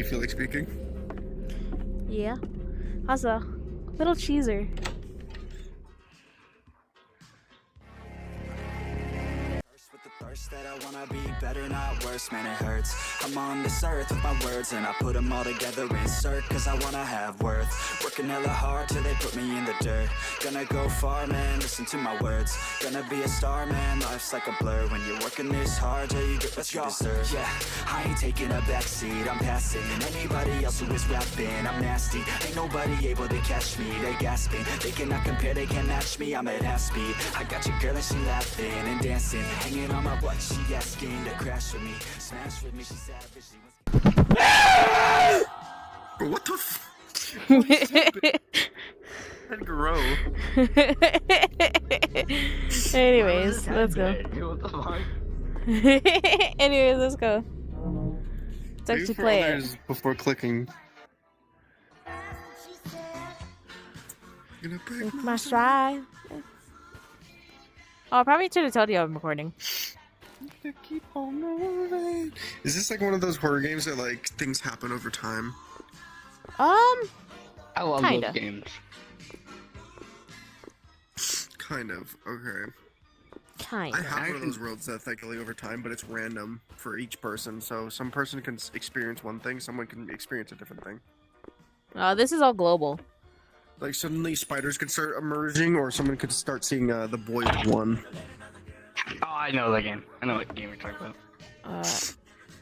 feel like speaking? Yeah. Also, little cheeser. That I wanna be better, not worse, man, it hurts. I'm on this earth with my words and I put them all together, insert, cause I wanna have worth. Working hella hard till they put me in the dirt. Gonna go far, man, listen to my words. Gonna be a star, man, life's like a blur. When you're working this hard till you get what you deserve. Yeah, I ain't taking a backseat, I'm passing anybody else who is rapping. I'm nasty, ain't nobody able to catch me. They gasping, they cannot compare, they can't match me. I'm at half speed, I got your girl and she laughing and dancing, hanging on my butt. She asking to crash with me, smash with me, she's savage, she wants... What the f... That'd grow. Anyways, let's go. What the fuck? Anyways, let's go. Let's actually play it. Before clicking. Gonna break With my stride. Oh, I probably should have told you I'm recording. keep on moving. Is this like one of those horror games that like things happen over time? I love Kinda. those games. Kind of. Okay. Kind I of. have one of those worlds that's like over time, but it's random for each person. So some person can experience one thing, someone can experience a different thing. This is all global. Like suddenly spiders could start emerging, or someone could start seeing the boy with one. Oh, I know the game. I know what game you're talking about. Is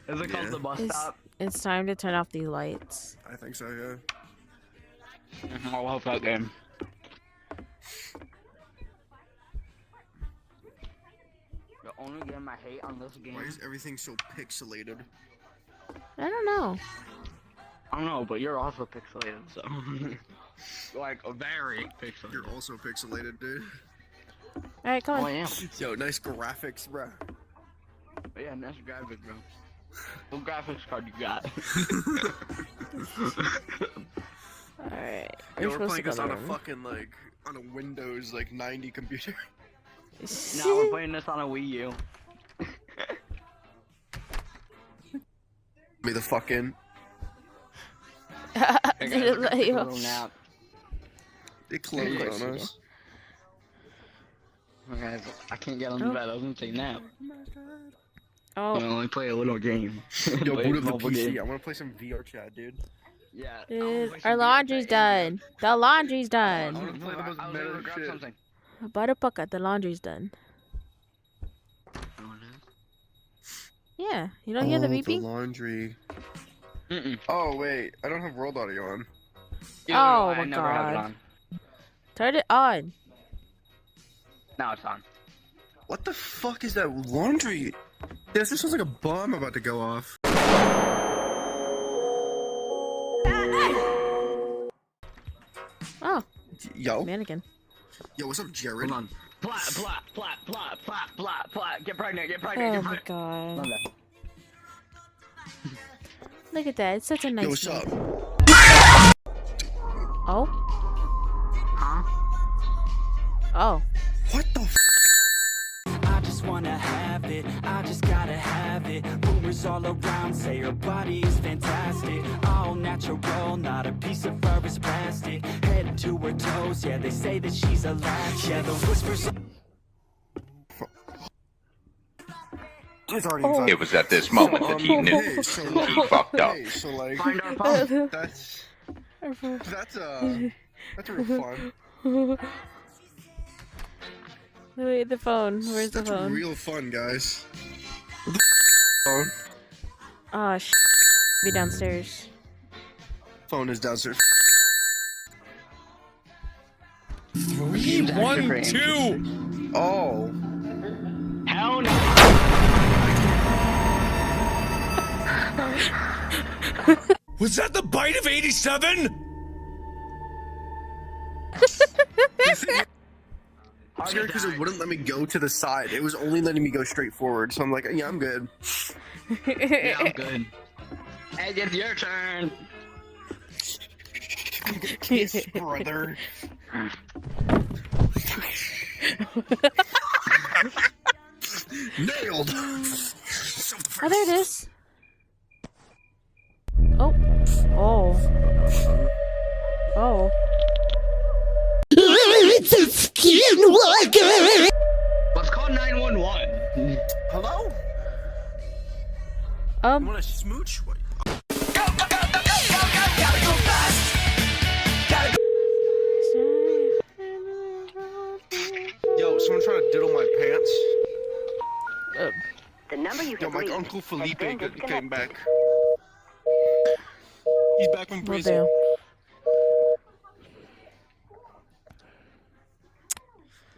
it called The Bus Stop? It's time to turn off these lights. I think so, yeah. I love that game. The only game I hate on this game... Why is everything so pixelated? I don't know. I don't know, but you're also pixelated, so... like, very pixelated. You're also pixelated, dude. Alright, come on. Oh, I am. Yo, nice graphics, bruh. But yeah, nice graphics, bro. What graphics card you got? Alright. Yo, we're playing this on a fucking, like, on a Windows, like, 90 computer. No, we're playing this on a Wii U. Me the fucking. Did it let you? Little nap. It closed on us. Okay, I can't get on the bed. I was gonna say nap. Oh. I only play a little game. Yo, Play boot a up the mobile PC. game. I want to play some VR chat, dude. Yeah. Dude, our laundry's done. The laundry's I done. wanna play the most I was meta gonna grab shit. something. Butterpucker, the laundry's done. Yeah, you don't hear the beeping? The laundry. Mm-mm. Oh wait, I don't have world audio on. Oh I my never have it God. on. Turn it on. Now it's on. What the fuck is that laundry? This sounds like a bomb about to go off. Oh, Yo, mannequin. yo, what's up, Jared? Hold on. Plot, plot, plot, plot, plot, plot, plot. Get pregnant, get pregnant, Oh get my pregnant. God. Love that. Look at that. It's such a nice Yo, what's one. up? Oh? Huh? Oh. What the f? I just wanna have it, I just gotta have it. Rumors all around say her body is fantastic. All natural, not a piece of fur is plastic. Head to her toes, yeah, they say that she's a latch. Yeah, the whispers. It's already inside. It was at this moment that he knew Hey, so he like, fucked up. hey, so like, Find our phone. that's real fun. Wait, the phone. Where's the That's phone? real fun, guys. Phone. Oh, be downstairs. Phone is downstairs. 3, 1, 2. Oh. Hell no. Was that the bite of 87? I'm scared because it wouldn't let me go to the side. It was only letting me go straight forward. So I'm like, yeah, I'm good. Yeah, I'm good. Hey, it's your turn. Kiss, brother. Nailed. Oh, there it is. Oh. Hello? You want to smooch? What? Yo, someone trying to diddle my pants. The number you Yo, have my reached Uncle has Felipe been came disconnected. back. He's back from Well, prison. damn.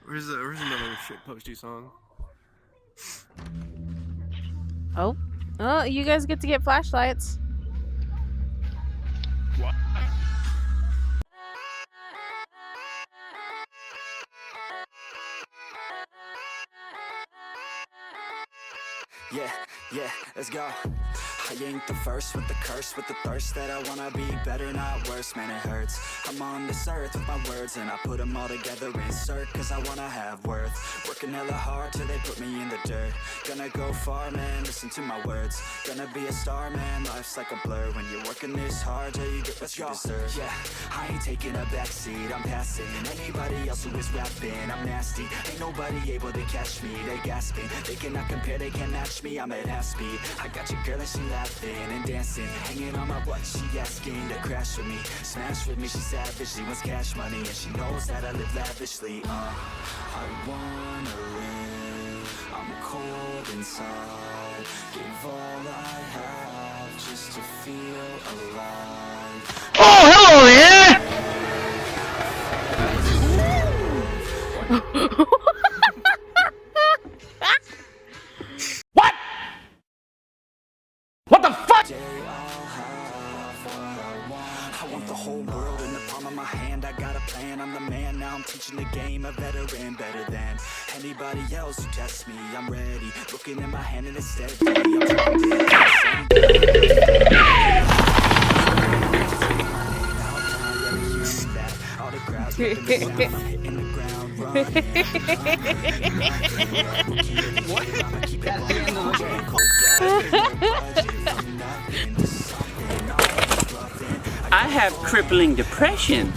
Where's another shit posty song? Oh. Oh, you guys get to get flashlights. What? Yeah, let's go. I ain't the first with the curse, with the thirst that I wanna be better, not worse, man it hurts. I'm on this earth with my words and I put them all together, insert, cause I wanna have worth. Working hella hard till they put me in the dirt. Gonna go far, man, listen to my words. Gonna be a star, man, life's like a blur. When you're working this hard, yeah, you get what you deserve. Yeah, I ain't taking a backseat, I'm passing anybody else who is rapping, I'm nasty. Ain't nobody able to catch me, they gasping. They cannot compare, they can't match me, I'm at half speed. I got your girl and she laughing and dancing, hanging on my butt, she asking to crash with me, smash with me, she savage, she wants cash money, and she knows that I live lavishly. I wanna live, I'm cold inside, give all I have just to feel alive. Oh, hello there! What? What the fuck? I want the whole world in the palm of my hand. I got a plan, I'm the man. Now I'm teaching the game, a veteran, better than anybody else who tests me. I'm ready, looking in my hand and it's steady. I'm trying all the crowds making the sound, I'm hitting the ground running. I have crippling depression.